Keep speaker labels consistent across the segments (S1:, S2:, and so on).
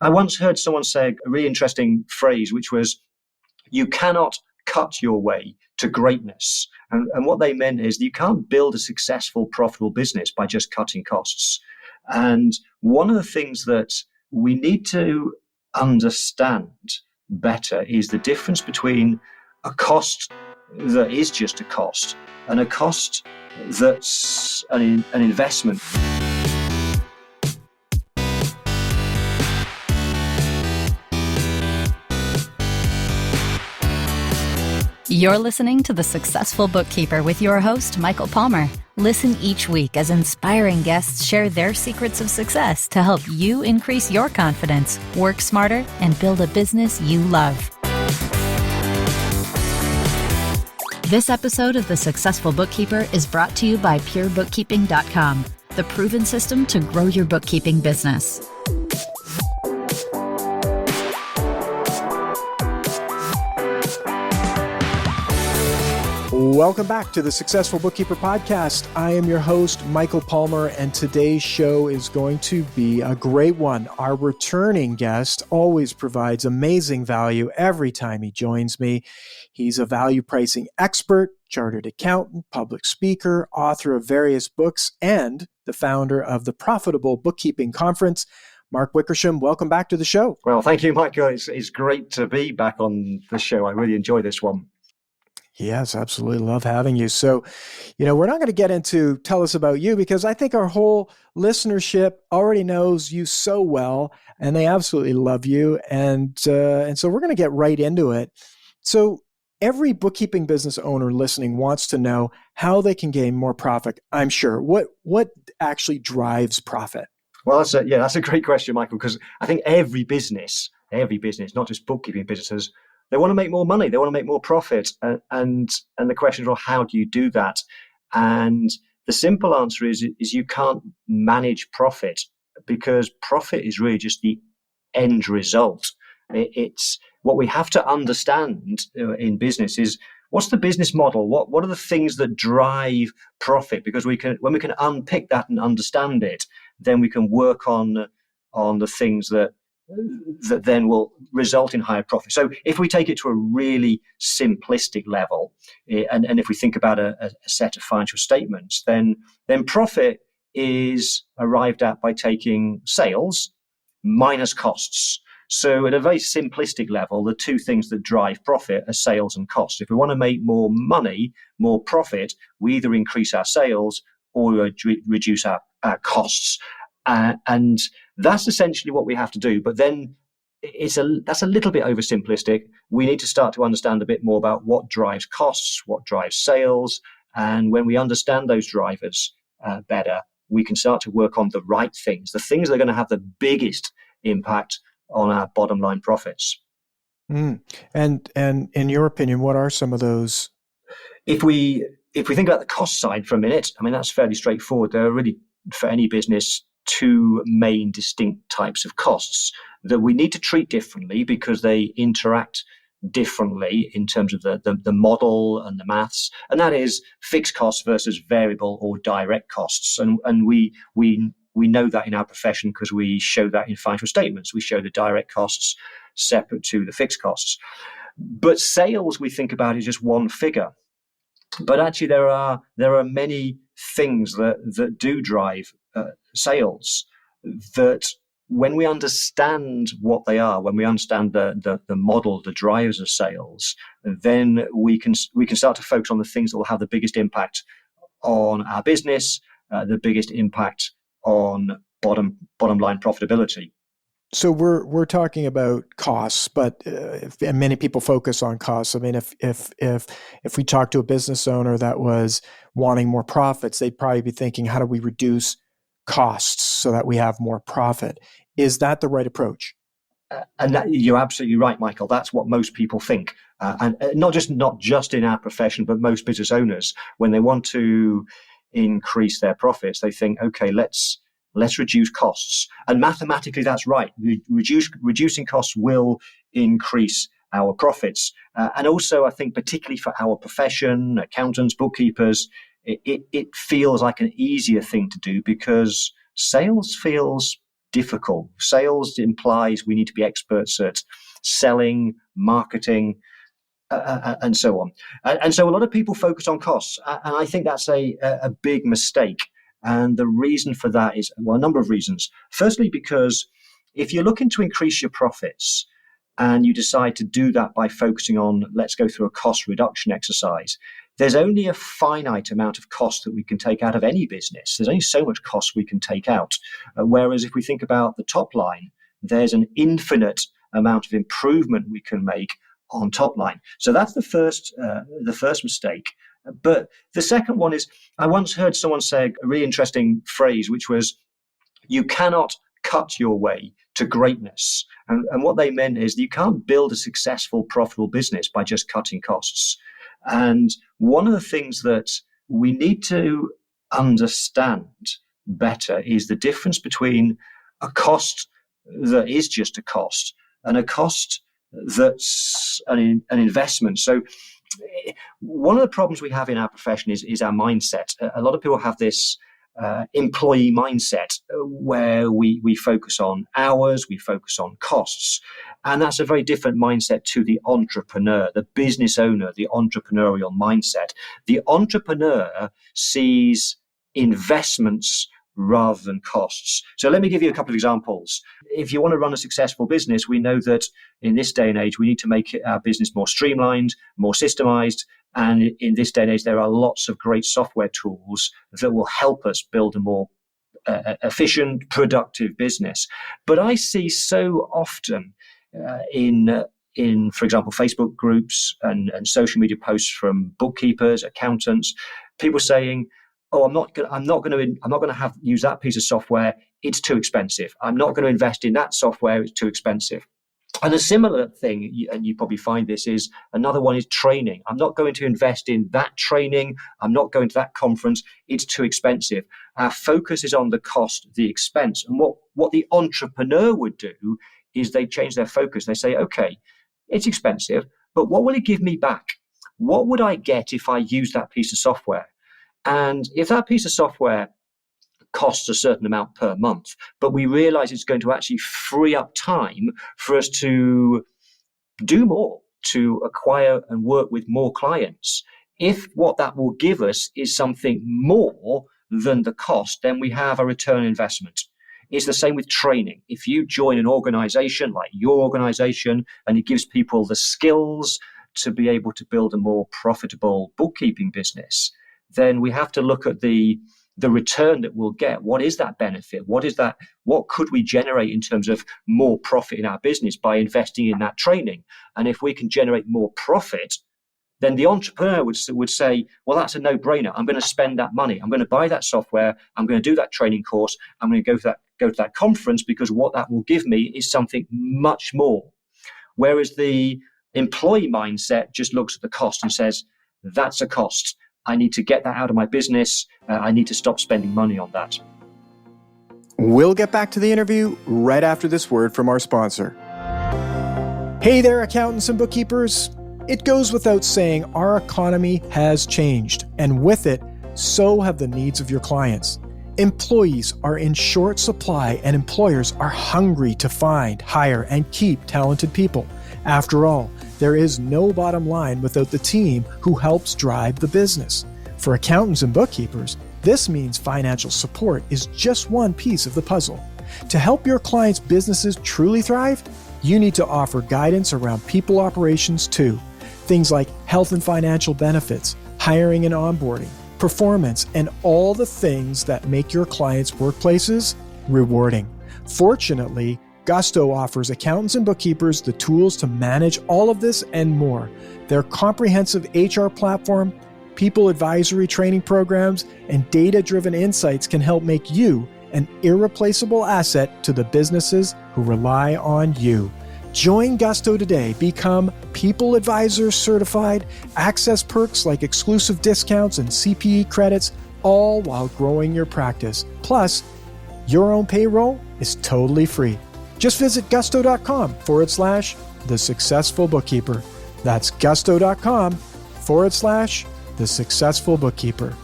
S1: I once heard someone say a really interesting phrase, which was, you cannot cut your way to greatness. And what they meant is you can't build a successful, profitable business by just cutting costs. And one of the things that we need to understand better is the difference between a cost that is just a cost and a cost that's an investment.
S2: You're listening to The Successful Bookkeeper with your host, Michael Palmer. Listen each week as inspiring guests share their secrets of success to help you increase your confidence, work smarter, and build a business you love. This episode of The Successful Bookkeeper is brought to you by PureBookkeeping.com, the proven system to grow your bookkeeping business.
S3: Welcome back to the Successful Bookkeeper Podcast. I am your host, Michael Palmer, and today's show is going to be a great one. Our returning guest always provides amazing value every time he joins me. He's a value pricing expert, chartered accountant, public speaker, author of various books, and the founder of the Profitable Bookkeeping Conference. Mark Wickersham, welcome back to the show.
S1: Well, thank you, Michael. It's great to be back on the show. I really enjoy this one.
S3: Yes, absolutely. Love having you. So, we're not going to get into tell us about you because I think our whole listenership already knows you so well and they absolutely love you. And so we're going to get right into it. So every bookkeeping business owner listening wants to know how they can gain more profit, I'm sure. What actually drives profit?
S1: Well, that's a great question, Michael, because I think every business, not just bookkeeping businesses, they want to make more money. They want to make more profit. And the question is, well, how do you do that? And the simple answer is you can't manage profit because profit is really just the end result. It's what we have to understand in business is what's the business model? What are the things that drive profit? Because when we can unpick that and understand it, then we can work on the things that then will result in higher profit. So if we take it to a really simplistic level, and if we think about a set of financial statements, then profit is arrived at by taking sales minus costs. So at a very simplistic level, the two things that drive profit are sales and costs. If we want to make more money, more profit, we either increase our sales or reduce our costs. And that's essentially what we have to do. But then that's a little bit oversimplistic. We need to start to understand a bit more about what drives costs, what drives sales. And when we understand those drivers better, we can start to work on the right things, the things that are going to have the biggest impact on our bottom line profits.
S3: And in your opinion, what are some of those?
S1: If we think about the cost side for a minute, I mean, that's fairly straightforward. There are really, for any business, two main distinct types of costs that we need to treat differently because they interact differently in terms of the model and the maths, and that is fixed costs versus variable or direct costs. And we know that in our profession because we show that in financial statements. We show the direct costs separate to the fixed costs. But sales, we think about is just one figure. But actually, there are many things that do drive sales. That when we understand what they are, when we understand the model, the drivers of sales, then we can start to focus on the things that will have the biggest impact on our business, the biggest impact on bottom line profitability.
S3: So we're talking about costs, but and many people focus on costs. I mean, if we talk to a business owner that was wanting more profits, they'd probably be thinking, how do we reduce costs so that we have more profit? Is that the right approach?
S1: And you're absolutely right, Michael. That's what most people think, and not just in our profession, but most business owners, when they want to increase their profits, they think, okay, let's reduce costs. And mathematically, that's right. Reducing costs will increase our profits. And also, I think, particularly for our profession, accountants, bookkeepers, it feels like an easier thing to do because sales feels difficult. Sales implies we need to be experts at selling, marketing, and so on. And so a lot of people focus on costs. And I think that's a big mistake. And the reason for that is, well, a number of reasons. Firstly, because if you're looking to increase your profits and you decide to do that by focusing on, let's go through a cost reduction exercise, there's only a finite amount of cost that we can take out of any business. There's only so much cost we can take out. Whereas if we think about the top line, there's an infinite amount of improvement we can make on top line. So that's the first mistake. But the second one is, I once heard someone say a really interesting phrase, which was, you cannot cut your way to greatness. And what they meant is you can't build a successful, profitable business by just cutting costs. And one of the things that we need to understand better is the difference between a cost that is just a cost and a cost that's an investment. So one of the problems we have in our profession is our mindset. A lot of people have this employee mindset where we focus on hours, we focus on costs. And that's a very different mindset to the entrepreneur, the business owner, the entrepreneurial mindset. The entrepreneur sees investments rather than costs. So let me give you a couple of examples. If you want to run a successful business, we know that in this day and age, we need to make our business more streamlined, more systemized. And in this day and age, there are lots of great software tools that will help us build a more efficient, productive business. But I see so often in, for example, Facebook groups and social media posts from bookkeepers, accountants, people saying, "Oh, I'm not going to use that piece of software. It's too expensive. I'm not going to invest in that software. It's too expensive." And a similar thing, and you probably find this, is another one is training. I'm not going to invest in that training. I'm not going to that conference. It's too expensive. Our focus is on the cost, the expense. And what the entrepreneur would do is they change their focus. They say, okay, it's expensive, but what will it give me back? What would I get if I use that piece of software? And if that piece of software costs a certain amount per month, but we realize it's going to actually free up time for us to do more, to acquire and work with more clients. If what that will give us is something more than the cost, then we have a return on investment. It's the same with training. If you join an organization like your organization and it gives people the skills to be able to build a more profitable bookkeeping business, then we have to look at the return that we'll get. What is that benefit? What could we generate in terms of more profit in our business by investing in that training? And if we can generate more profit, then the entrepreneur would say, well, that's a no-brainer. I'm going to spend that money. I'm going to buy that software. I'm going to do that training course. I'm going to go to that conference, because what that will give me is something much more. Whereas the employee mindset just looks at the cost and says, that's a cost. I need to get that out of my business. I need to stop spending money on that.
S3: We'll get back to the interview right after this word from our sponsor. Hey there, accountants and bookkeepers. It goes without saying our economy has changed, and with it, so have the needs of your clients. Employees are in short supply, and employers are hungry to find, hire, and keep talented people. After all, there is no bottom line without the team who helps drive the business. For accountants and bookkeepers, this means financial support is just one piece of the puzzle. To help your clients' businesses truly thrive, you need to offer guidance around people operations too. Things like health and financial benefits, hiring and onboarding, performance, and all the things that make your clients' workplaces rewarding. Fortunately, Gusto offers accountants and bookkeepers the tools to manage all of this and more. Their comprehensive HR platform, people advisory training programs, and data-driven insights can help make you an irreplaceable asset to the businesses who rely on you. Join Gusto today. Become People Advisor certified, access perks like exclusive discounts and CPE credits, all while growing your practice. Plus, your own payroll is totally free. Just visit gusto.com/The Successful Bookkeeper. That's gusto.com/The Successful Bookkeeper.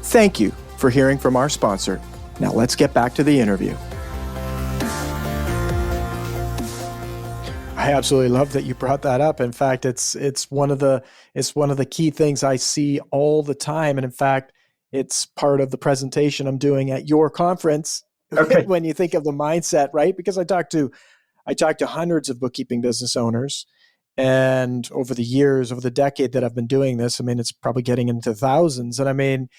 S3: Thank you for hearing from our sponsor. Now let's get back to the interview. I absolutely love that you brought that up. In fact, it's one of the key things I see all the time. And in fact, it's part of the presentation I'm doing at your conference.
S1: Okay.
S3: When you think of the mindset, right? Because I talk to hundreds of bookkeeping business owners, and over the decade that I've been doing this, I mean, it's probably getting into thousands. And I mean,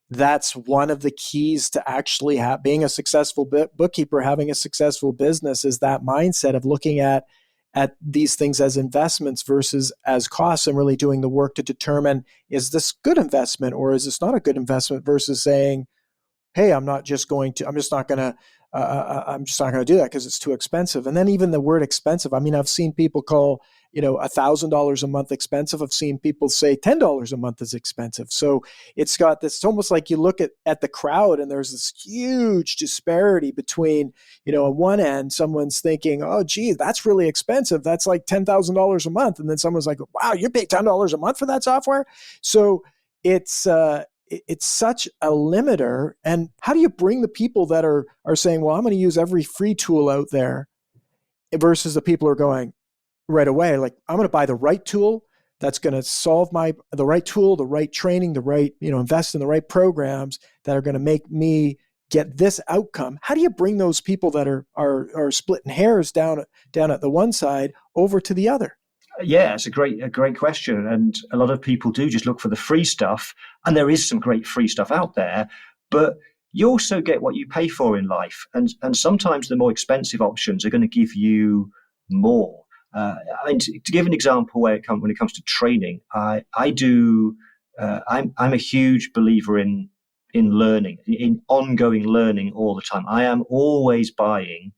S3: that's one of the keys to actually being a successful bookkeeper, having a successful business, is that mindset of looking at these things as investments versus as costs, and really doing the work to determine, is this good investment or is this not a good investment, versus saying, hey, I'm just not going to do that because it's too expensive. And then even the word expensive, I mean, I've seen people call, $1,000 a month expensive. I've seen people say $10 a month is expensive. So it's got this, it's almost like you look at the crowd and there's this huge disparity between, on one end, someone's thinking, oh, gee, that's really expensive. That's like $10,000 a month. And then someone's like, wow, you pay $10 a month for that software? So it's such a limiter. And how do you bring the people that are saying, well, I'm going to use every free tool out there, versus the people who are going right away, like, I'm going to buy the right tool that's going to solve the right tool, the right training, the right, invest in the right programs that are going to make me get this outcome? How do you bring those people that are splitting hairs down at the one side over to the other?
S1: Yeah, it's a great question. And a lot of people do just look for the free stuff. And there is some great free stuff out there, but you also get what you pay for in life. And sometimes the more expensive options are going to give you more. And to give an example when it comes to training, I'm a huge believer in learning, in ongoing learning all the time. I am always buying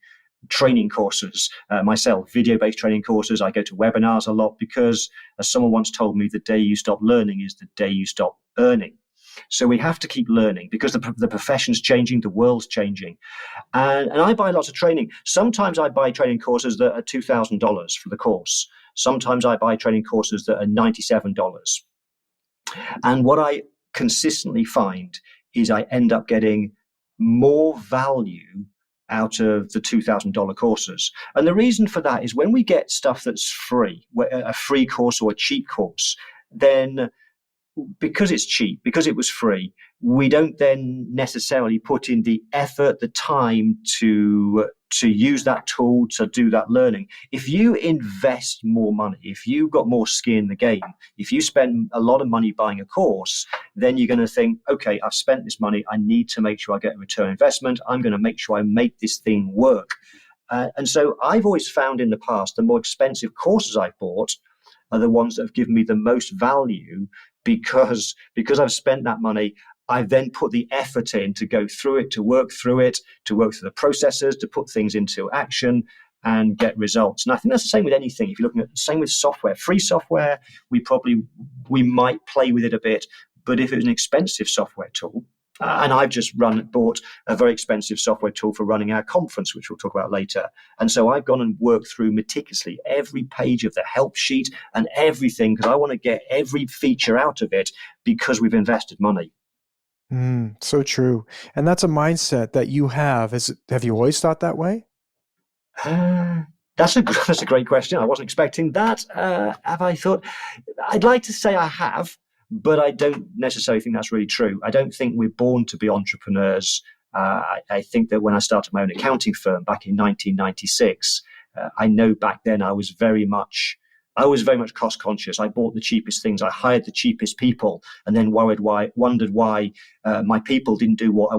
S1: training courses myself, video-based training courses. I go to webinars a lot because, as someone once told me, the day you stop learning is the day you stop earning. So we have to keep learning because the profession's changing, the world's changing. And I buy lots of training. Sometimes I buy training courses that are $2,000 for the course. Sometimes I buy training courses that are $97. And what I consistently find is I end up getting more value out of the $2,000 courses. And the reason for that is when we get stuff that's free, a free course or a cheap course, then because it's cheap, because it was free, we don't then necessarily put in the effort, the time to use that tool, to do that learning. If you invest more money, if you've got more skin in the game, if you spend a lot of money buying a course, then you're going to think, okay, I've spent this money. I need to make sure I get a return on investment. I'm going to make sure I make this thing work. And so I've always found in the past, the more expensive courses I've bought are the ones that have given me the most value, because I've spent that money. I've then put the effort in to go through it, to work through the processes, to put things into action and get results. And I think that's the same with anything. If you're looking at the same with software, free software, we might play with it a bit. But if it was an expensive software tool, and I've just bought a very expensive software tool for running our conference, which we'll talk about later. And so I've gone and worked through meticulously every page of the help sheet and everything, because I want to get every feature out of it because we've invested money.
S3: So true. And that's a mindset that you have. Have you always thought that way?
S1: That's a great question. I wasn't expecting that. Have I thought? I'd like to say I have, but I don't necessarily think that's really true. I don't think we're born to be entrepreneurs. I think that when I started my own accounting firm back in 1996, I know back then I was very much cost conscious. I bought the cheapest things. I hired the cheapest people, and then wondered why my people didn't do what I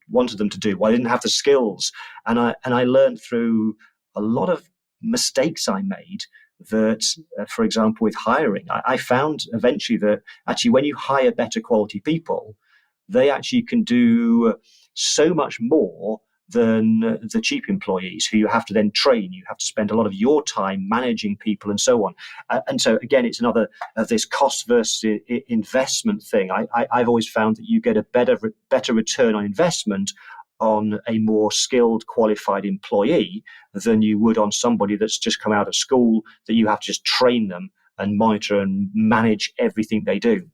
S1: wanted them to do. Why I didn't have the skills. And I learned through a lot of mistakes I made that, for example, with hiring, I found eventually that actually when you hire better quality people, they actually can do so much more than the cheap employees who you have to then train. You have to spend a lot of your time managing people and so on. And so again, it's another of this cost versus investment thing. I've always found that you get a better return on investment on a more skilled, qualified employee than you would on somebody that's just come out of school, that you have to just train them and monitor and manage everything they do.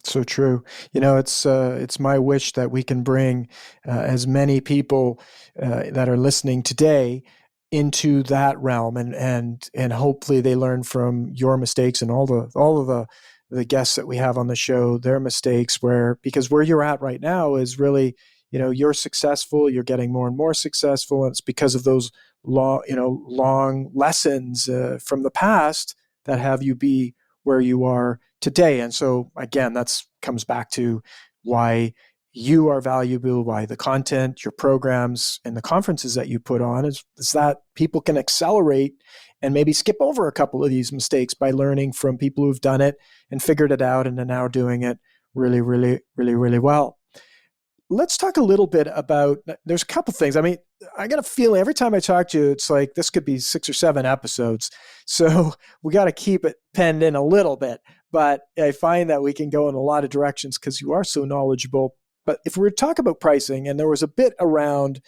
S3: So true. It's my wish that we can bring as many people that are listening today into that realm, and hopefully they learn from your mistakes and all of the guests that we have on the show, their mistakes, because where you're at right now is really, you're successful, you're getting more and more successful, and it's because of those long lessons from the past that have you be where you are today. And so again, that's comes back to why you are valuable, why the content, your programs, and the conferences that you put on is that people can accelerate and maybe skip over a couple of these mistakes by learning from people who've done it and figured it out and are now doing it really, really, really, really well. Let's talk a little bit about, there's a couple things. I mean, I got a feeling every time I talk to you, it's like this could be 6 or 7 episodes. So we got to keep it penned in a little bit. But I find that we can go in a lot of directions because you are so knowledgeable. But if we were to talk about pricing, and there was a bit around,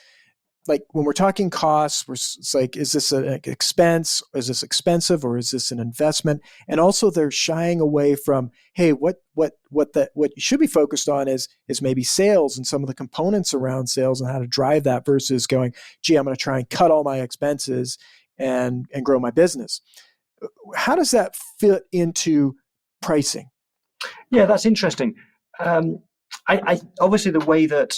S3: like when we're talking costs, it's like, is this an expense? Is this expensive, or is this an investment? And also they're shying away from, hey, what you should be focused on is maybe sales and some of the components around sales and how to drive that versus going, gee, I'm going to try and cut all my expenses and grow my business. How does that fit into pricing?
S1: Yeah, that's interesting. I obviously the way that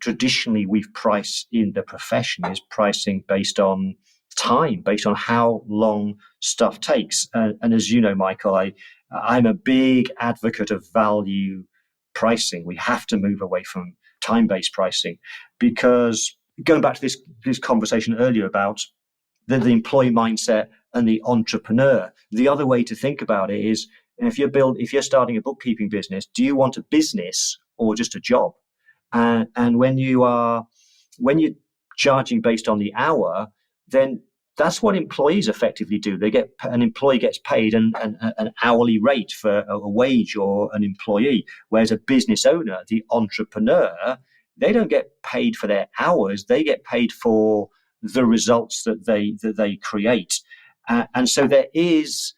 S1: traditionally we've priced in the profession is pricing based on time, based on how long stuff takes. And as you know, Michael, I'm a big advocate of value pricing. We have to move away from time-based pricing, because going back to this conversation earlier about the employee mindset and the entrepreneur, the other way to think about it is, if you're starting a bookkeeping business, do you want a business or just a job? And when you're charging based on the hour, then that's what employees effectively do. An employee gets paid an hourly rate for a wage or an employee, whereas a business owner, the entrepreneur, they don't get paid for their hours. They get paid for the results that they create. And so there is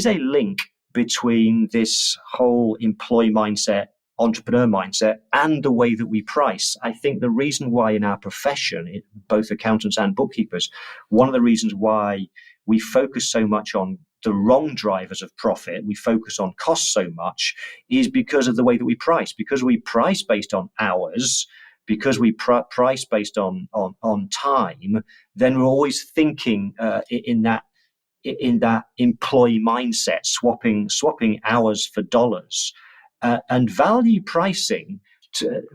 S1: a link between this whole employee mindset, entrepreneur mindset, and the way that we price. I think the reason why in our profession, both accountants and bookkeepers, one of the reasons why we focus so much on the wrong drivers of profit, we focus on costs so much, is because of the way that we price. Because we price based on hours, because we price based on time, then we're always thinking in that employee mindset, swapping hours for dollars, and value pricing,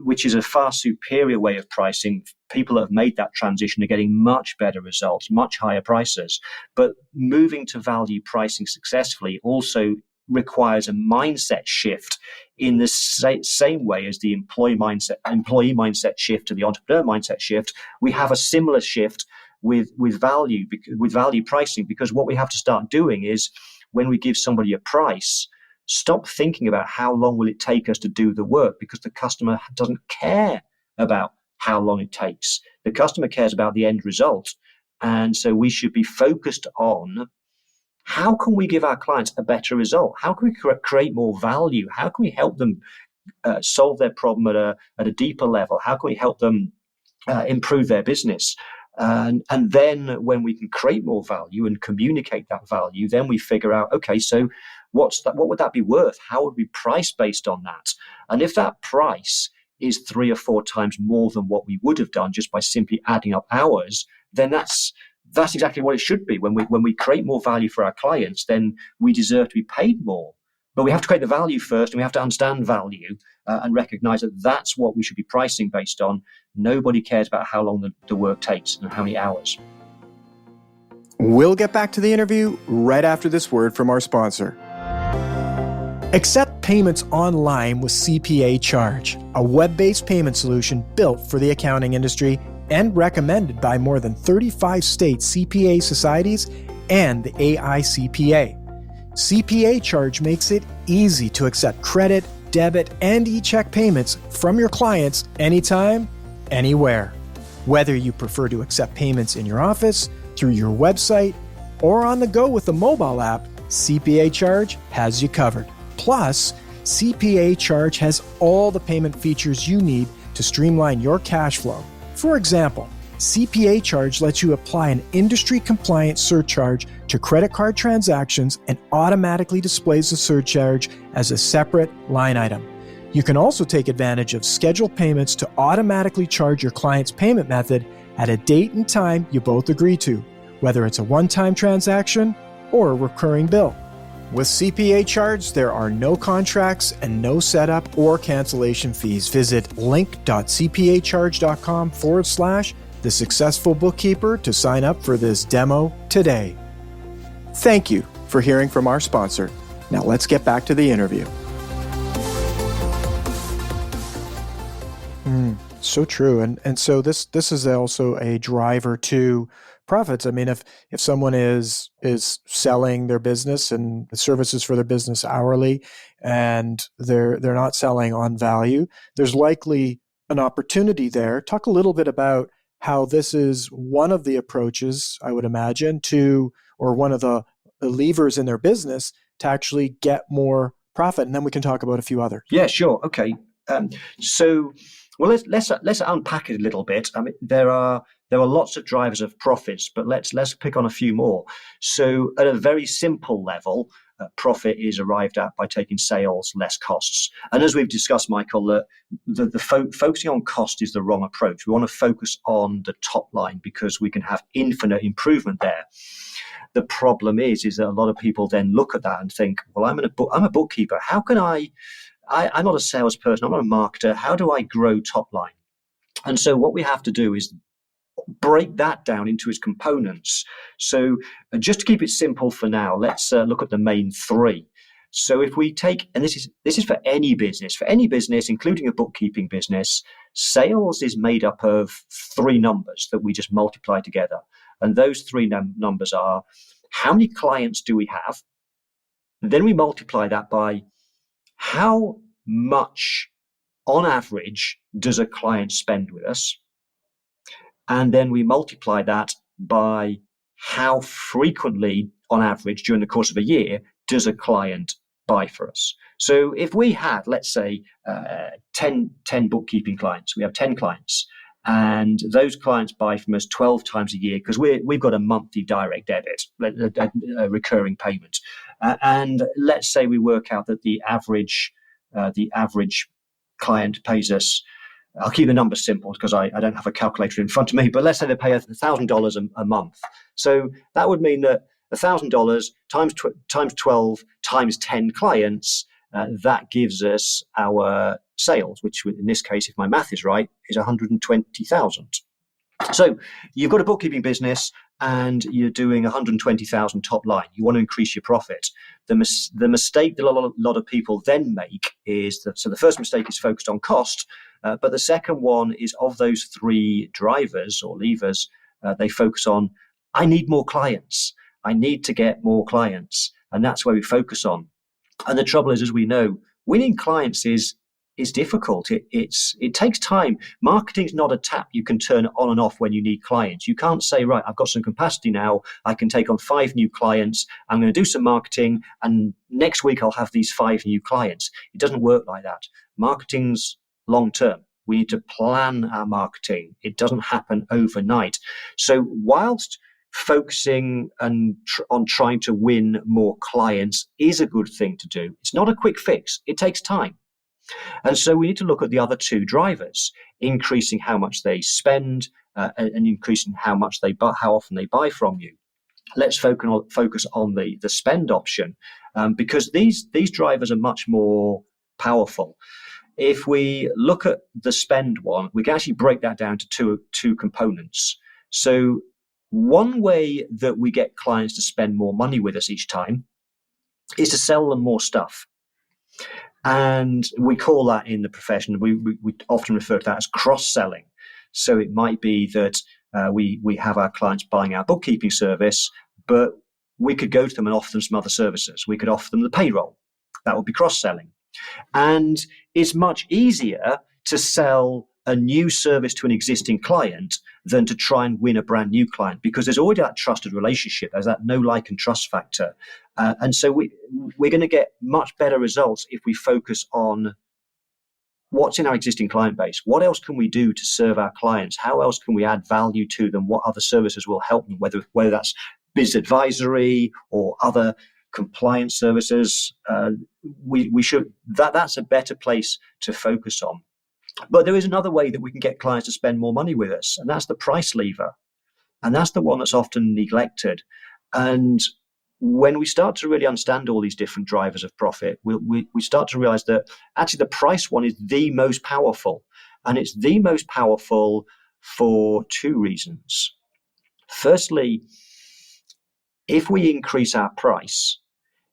S1: which is a far superior way of pricing. People that have made that transition are getting much better results, much higher prices. But moving to value pricing successfully also requires a mindset shift in the same way as the employee mindset shift to the entrepreneur mindset shift. We have a similar shift with value pricing, because what we have to start doing is, when we give somebody a price, stop thinking about how long will it take us to do the work, because the customer doesn't care about how long it takes. The customer cares about the end result. And so we should be focused on, how can we give our clients a better result? How can we create more value? How can we help them solve their problem at a deeper level? How can we help them improve their business? And then when we can create more value and communicate that value, then we figure out, okay, so what would that be worth? How would we price based on that? And if that price is 3 or 4 times more than what we would have done just by simply adding up hours, then that's exactly what it should be. When we create more value for our clients, then we deserve to be paid more. But we have to create the value first, and we have to understand value and recognize that that's what we should be pricing based on. Nobody cares about how long the work takes and how many hours.
S3: We'll get back to the interview right after this word from our sponsor. Accept payments online with CPA Charge, a web-based payment solution built for the accounting industry and recommended by more than 35 state CPA societies and the AICPA. CPA Charge makes it easy to accept credit, debit, and e-check payments from your clients anytime, anywhere. Whether you prefer to accept payments in your office, through your website, or on the go with the mobile app, CPA Charge has you covered. Plus, CPA Charge has all the payment features you need to streamline your cash flow. For example, CPA Charge lets you apply an industry-compliant surcharge to credit card transactions and automatically displays the surcharge as a separate line item. You can also take advantage of scheduled payments to automatically charge your client's payment method at a date and time you both agree to, whether it's a one-time transaction or a recurring bill. With CPA Charge, there are no contracts and no setup or cancellation fees. Visit link.cpacharge.com/The Successful Bookkeeper to sign up for this demo today. Thank you for hearing from our sponsor. Now let's get back to the interview. So true. And so this is also a driver to profits. I mean, if someone is selling their business and services for their business hourly and they're not selling on value, there's likely an opportunity there. Talk a little bit about how this is one of the approaches, I would imagine, or one of the levers in their business to actually get more profit. And then we can talk about a few others.
S1: Yeah, sure. Okay. Well, let's unpack it a little bit. I mean, there are lots of drivers of profits, but let's pick on a few more. So, at a very simple level, profit is arrived at by taking sales less costs. And as we've discussed, Michael, focusing on cost is the wrong approach. We want to focus on the top line because we can have infinite improvement there. The problem is that a lot of people then look at that and think, well, I'm a bookkeeper. How can I'm not a salesperson, I'm not a marketer. How do I grow top line? And so what we have to do is break that down into its components. So just to keep it simple for now, let's look at the main three. So if we take, and this is for any business, including a bookkeeping business, sales is made up of three numbers that we just multiply together. And those three numbers are, how many clients do we have? And then we multiply that by how much, on average, does a client spend with us? And then we multiply that by how frequently, on average, during the course of a year, does a client buy for us? So if we had, let's say, 10 bookkeeping clients, we have 10 clients, and those clients buy from us 12 times a year because we've got a monthly direct debit, a recurring payment. And let's say we work out that the average client pays us, I'll keep the numbers simple because I don't have a calculator in front of me, but let's say they pay us $1,000 a month. So that would mean that $1,000 times 12 times 10 clients, that gives us our sales, which in this case, if my math is right, is 120,000. So you've got a bookkeeping business and you're doing 120,000 top line. You want to increase your profit. The mistake that a lot of people then make is that, so the first mistake is focused on cost, but the second one is of those three drivers or levers, they focus on, I need more clients. I need to get more clients. And that's where we focus on. And the trouble is, as we know, winning clients is difficult. It takes time. Marketing is not a tap you can turn on and off when you need clients. You can't say, right, I've got some capacity now. I can take on 5 new clients. I'm going to do some marketing, and next week I'll have these 5 new clients. It doesn't work like that. Marketing's long term. We need to plan our marketing. It doesn't happen overnight. So whilst focusing on trying to win more clients is a good thing to do, it's not a quick fix. It takes time. And so we need to look at the other two drivers, increasing how much they spend and increasing how often they buy from you. Let's focus on the spend option because these drivers are much more powerful. If we look at the spend one, we can actually break that down to two components. So one way that we get clients to spend more money with us each time is to sell them more stuff. And we call that in the profession, we often refer to that as cross-selling. So it might be that we have our clients buying our bookkeeping service, but we could go to them and offer them some other services. We could offer them the payroll. That would be cross-selling. And it's much easier to sell a new service to an existing client than to try and win a brand new client, because there's already that trusted relationship. There's that know, like, and trust factor. And so we're going to get much better results if we focus on what's in our existing client base? What else can we do to serve our clients? How else can we add value to them? What other services will help them, whether that's business advisory or other compliance services? We should that's a better place to focus on. But there is another way that we can get clients to spend more money with us, and that's the price lever. And that's the one that's often neglected. And when we start to really understand all these different drivers of profit, we start to realize that actually the price one is the most powerful. And it's the most powerful for two reasons. Firstly, if we increase our price,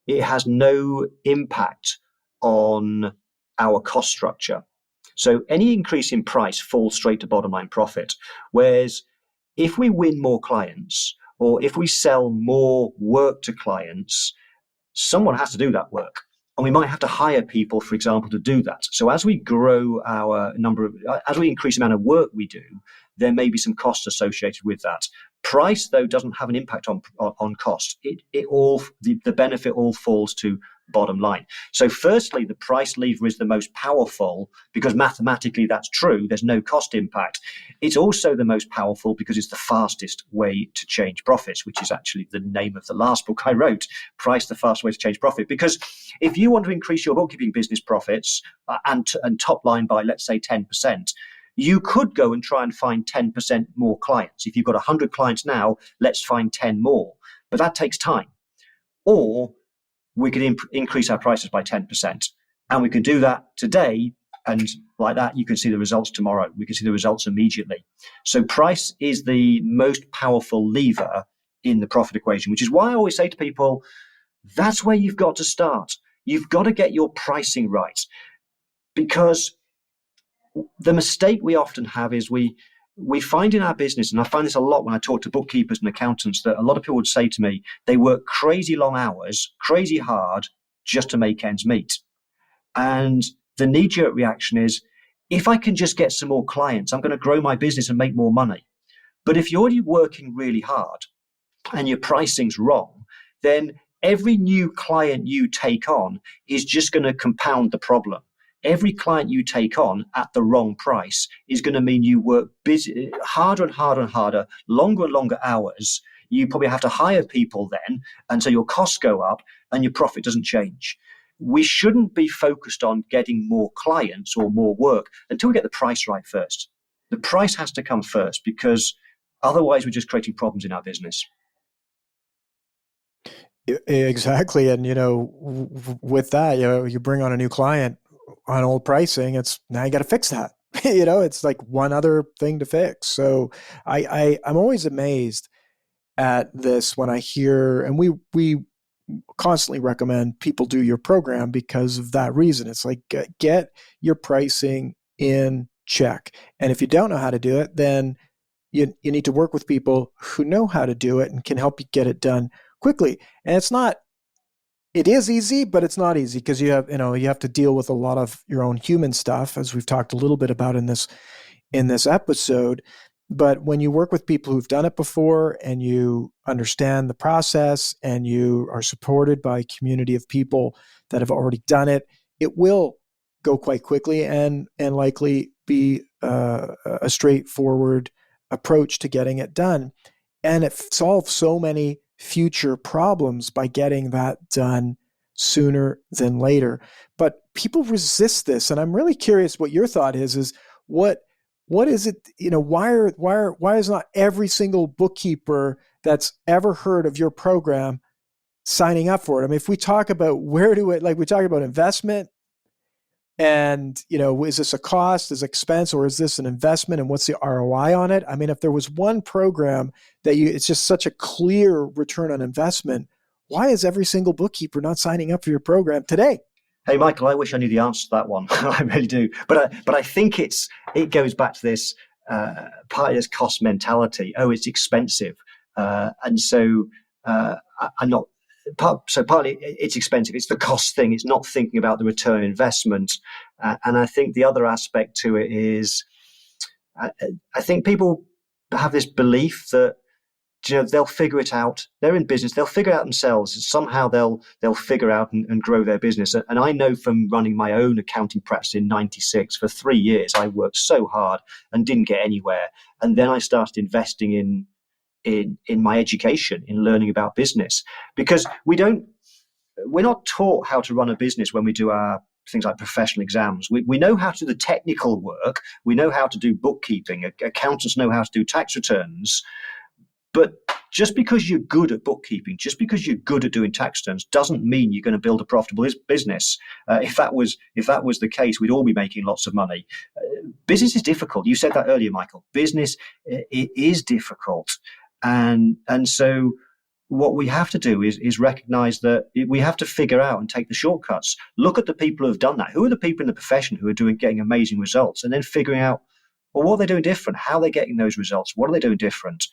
S1: it has no impact on our cost structure. So any increase in price falls straight to bottom line profit. Whereas if we win more clients, or if we sell more work to clients, someone has to do that work. And we might have to hire people, for example, to do that. So as we grow our as we increase the amount of work we do, there may be some costs associated with that. Price, though, doesn't have an impact on cost. The benefit all falls to bottom line. So firstly, the price lever is the most powerful because mathematically that's true. There's no cost impact. It's also the most powerful because it's the fastest way to change profits, which is actually the name of the last book I wrote, Price, the Fast Way to Change Profit. Because if you want to increase your bookkeeping business profits and top line by, let's say, 10%, you could go and try and find 10% more clients. If you've got 100 clients now, let's find 10 more. But that takes time. Or we could increase our prices by 10%. And we could do that today. And like that, you can see the results tomorrow. We can see the results immediately. So price is the most powerful lever in the profit equation, which is why I always say to people, that's where you've got to start. You've got to get your pricing right. Because the mistake we often have is we find in our business, and I find this a lot when I talk to bookkeepers and accountants, that a lot of people would say to me, they work crazy long hours, crazy hard, just to make ends meet. And the knee-jerk reaction is, if I can just get some more clients, I'm going to grow my business and make more money. But if you're already working really hard and your pricing's wrong, then every new client you take on is just going to compound the problem. Every client you take on at the wrong price is going to mean you work harder and harder and harder, longer and longer hours. You probably have to hire people then, and so your costs go up and your profit doesn't change. We shouldn't be focused on getting more clients or more work until we get the price right first. The price has to come first, because otherwise we're just creating problems in our business.
S3: Exactly. And, with that, you bring on a new client on old pricing, it's now you got to fix that. It's like one other thing to fix. So I'm always amazed at this when I hear, and we constantly recommend people do your program because of that reason. It's like, get your pricing in check. And if you don't know how to do it, then you need to work with people who know how to do it and can help you get it done quickly. And it is easy, but it's not easy because you have to deal with a lot of your own human stuff, as we've talked a little bit about in this episode. But when you work with people who've done it before and you understand the process and you are supported by a community of people that have already done it, it will go quite quickly and likely be a straightforward approach to getting it done. And it solves so many future problems by getting that done sooner than later. But people resist this. And I'm really curious what your thought is what is it, why is not every single bookkeeper that's ever heard of your program signing up for it? I mean, if we talk about we talk about investment and, is this a cost, is expense, or is this an investment, and what's the ROI on it? I mean, if there was one program that it's just such a clear return on investment, why is every single bookkeeper not signing up for your program today?
S1: Hey, Michael, I wish I knew the answer to that one. I really do. But I think it goes back to this part of this cost mentality. Oh, it's expensive. And so I'm not. So partly it's expensive. It's the cost thing. It's not thinking about the return on investment. And I think the other aspect to it is I think people have this belief that they'll figure it out. They're in business. They'll figure it out themselves. Somehow they'll figure out and grow their business. And I know from running my own accounting practice in '96, for 3 years, I worked so hard and didn't get anywhere. And then I started investing in my education, in learning about business, because we're not taught how to run a business when we do our things like professional exams. We know how to do the technical work. We know how to do bookkeeping. Accountants know how to do tax returns. But just because you're good at bookkeeping, just because you're good at doing tax returns, doesn't mean you're going to build a profitable business. If that was the case, we'd all be making lots of money. Business is difficult. You said that earlier, Michael. Business, it is difficult, and so what we have to do is recognize that we have to figure out and take the shortcuts. Look at the people who have done that. Who are the people in the profession who are getting amazing results, and then figuring out, well, what are they doing different? How are they getting those results? What are they doing different?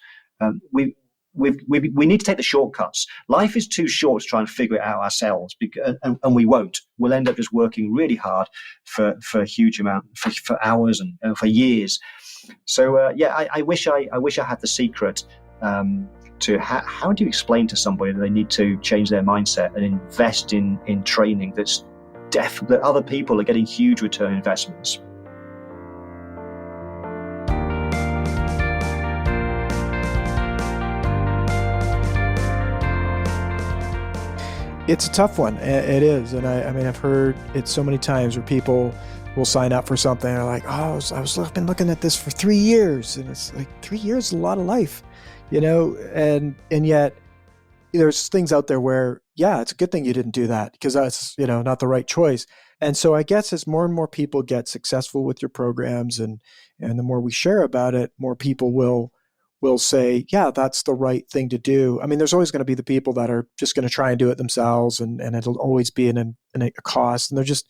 S1: We need to take the shortcuts. Life is too short to try and figure it out ourselves, and we won't. We'll end up just working really hard for a huge amount, for hours and for years. So I wish I had the secret to how do you explain to somebody that they need to change their mindset and invest in training that other people are getting huge return investments.
S3: It's a tough one. It is. And I mean, I've heard it so many times where people will sign up for something and they're like, oh, I've been looking at this for 3 years. And it's like 3 years is a lot of life, and yet there's things out there where, yeah, it's a good thing you didn't do that because that's, not the right choice. And so I guess as more and more people get successful with your programs and the more we share about it, more people will say, yeah, that's the right thing to do. I mean, there's always going to be the people that are just going to try and do it themselves, and it'll always be in a cost. And they're just,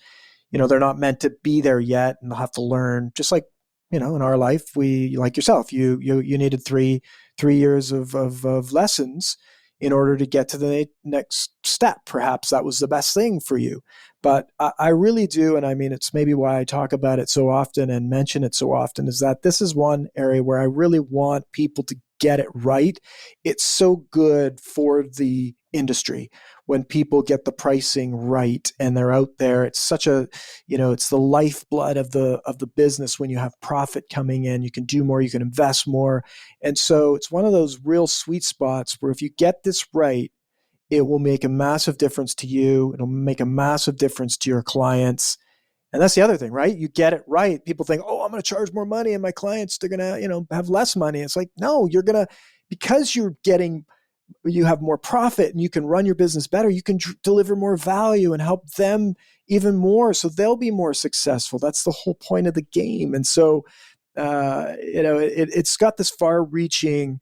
S3: they're not meant to be there yet, and they'll have to learn. Just like, in our life, we, like yourself, you needed three years of lessons in order to get to the next step. Perhaps that was the best thing for you. But I really do, and I mean, it's maybe why I talk about it so often and mention it so often, is that this is one area where I really want people to get it right. It's so good for the industry when people get the pricing right and they're out there. It's such a, it's the lifeblood of the business. When you have profit coming in, you can do more, you can invest more. And so it's one of those real sweet spots where if you get this right, it will make a massive difference to you. It'll make a massive difference to your clients. And that's the other thing, right? You get it right. People think, oh, I'm going to charge more money and my clients, they're going to, have less money. It's like, no, because you have more profit and you can run your business better, you can deliver more value and help them even more. So they'll be more successful. That's the whole point of the game. And so, it's got this far reaching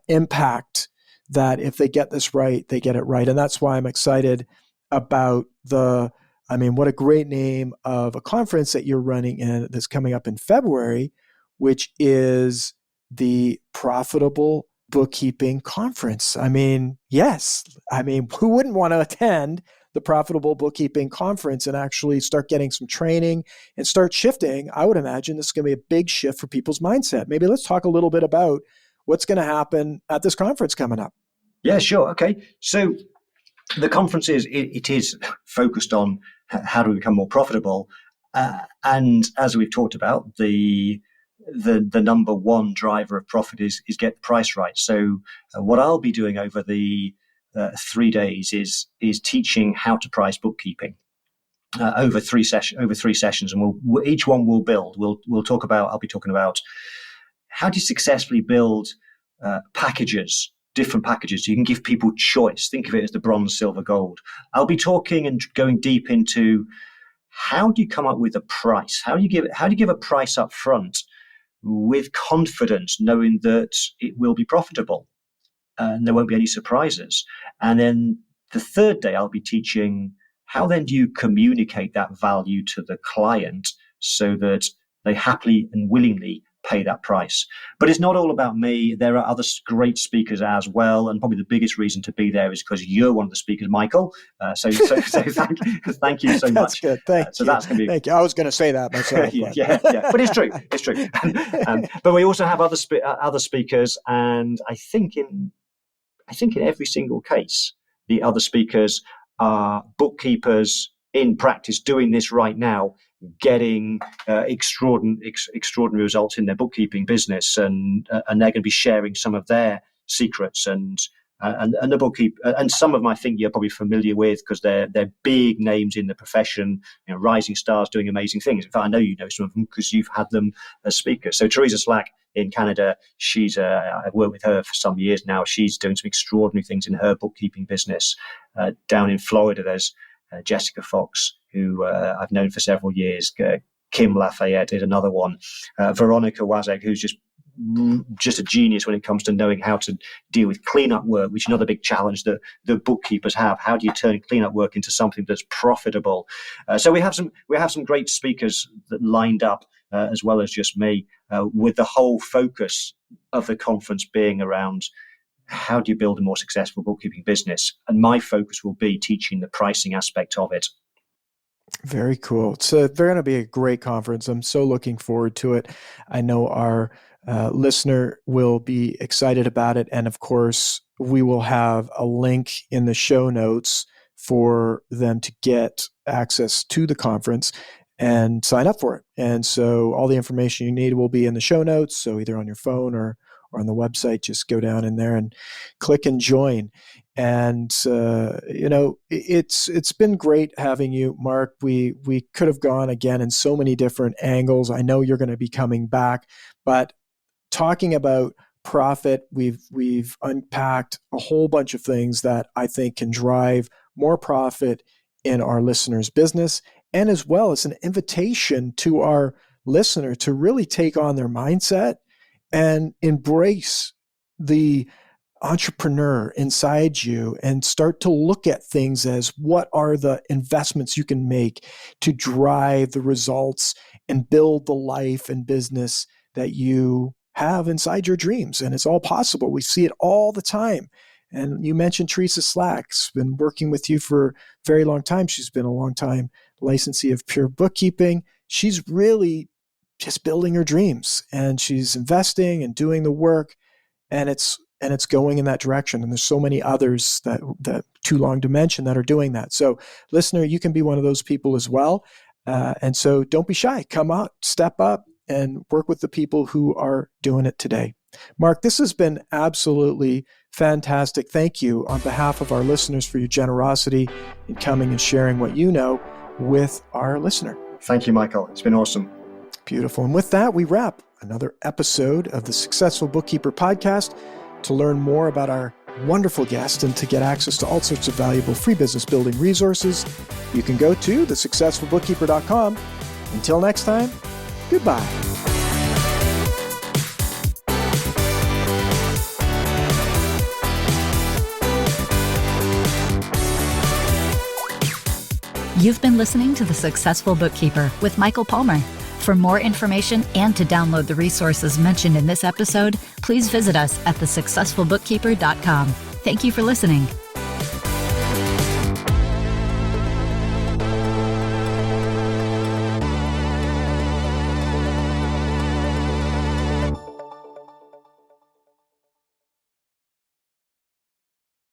S3: impact that if they get this right, they get it right. And that's why I'm excited about what a great name of a conference that you're running in that's coming up in February, which is the Profitable Bookkeeping Conference. I mean, yes. I mean, who wouldn't want to attend the Profitable Bookkeeping Conference and actually start getting some training and start shifting? I would imagine this is going to be a big shift for people's mindset. Maybe let's talk a little bit about what's going to happen at this conference coming up.
S1: Yeah, sure. Okay. So the conference is focused on how do we become more profitable. And as we've talked about, the number one driver of profit is get the price right. So what I'll be doing over the 3 days is teaching how to price bookkeeping over three sessions, and each one will build. I'll be talking about how do you successfully build packages. Different packages. You can give people choice. Think of it as the bronze, silver, gold. I'll be talking and going deep into how do you come up with a price? How do you give a price up front with confidence, knowing that it will be profitable and there won't be any surprises? And then the third day, I'll be teaching how then do you communicate that value to the client so that they happily and willingly pay that price. But it's not all about me. There are other great speakers as well, and probably the biggest reason to be there is because you're one of the speakers, Michael. So thank you so much.
S3: That's good. Thank you.
S1: So that's going to be.
S3: Thank you. I was going to say that myself.
S1: yeah. But it's true. It's true. But we also have other speakers, and I think in every single case, the other speakers are bookkeepers in practice doing this right now, getting extraordinary results in their bookkeeping business, and they're going to be sharing some of their secrets and the bookkeep and some of them I think you're probably familiar with because they're big names in the profession, rising stars doing amazing things. In fact, I know you know some of them because you've had them as speakers. So Teresa Slack in Canada, I've worked with her for some years now. She's doing some extraordinary things in her bookkeeping business. Down in Florida, there's Jessica Fox, who I've known for several years. Kim Lafayette is another one. Veronica Wazek, who's just a genius when it comes to knowing how to deal with cleanup work, which is another big challenge that the bookkeepers have. How do you turn cleanup work into something that's profitable? So we have some great speakers that lined up, as well as just me, with the whole focus of the conference being around how do you build a more successful bookkeeping business? And my focus will be teaching the pricing aspect of it.
S3: Very cool. So they're going to be a great conference. I'm so looking forward to it. I know our listener will be excited about it. And of course, we will have a link in the show notes for them to get access to the conference and sign up for it. And so all the information you need will be in the show notes. So either on your phone or on the website, just go down in there and click and join. And, it's been great having you, Mark. We could have gone again in so many different angles. I know you're going to be coming back, but talking about profit, we've unpacked a whole bunch of things that I think can drive more profit in our listeners' business, and as well as an invitation to our listener to really take on their mindset and embrace the entrepreneur inside you and start to look at things as what are the investments you can make to drive the results and build the life and business that you have inside your dreams. And it's all possible. We see it all the time. And you mentioned Teresa Slack's been working with you for a very long time. She's been a long time licensee of Pure Bookkeeping. She's really just building her dreams, and she's investing and doing the work, and it's going in that direction. And there's so many others that too long to mention that are doing that. So listener, you can be one of those people as well. And so don't be shy. Come out, step up, and work with the people who are doing it today. Mark, this has been absolutely fantastic. Thank you on behalf of our listeners for your generosity in coming and sharing what you know with our listener.
S1: Thank you, Michael. It's been awesome.
S3: Beautiful. And with that, we wrap another episode of the Successful Bookkeeper podcast. To learn more about our wonderful guest and to get access to all sorts of valuable free business building resources, you can go to thesuccessfulbookkeeper.com. Until next time, goodbye.
S2: You've been listening to The Successful Bookkeeper with Michael Palmer. For more information and to download the resources mentioned in this episode, please visit us at thesuccessfulbookkeeper.com. Thank you for listening.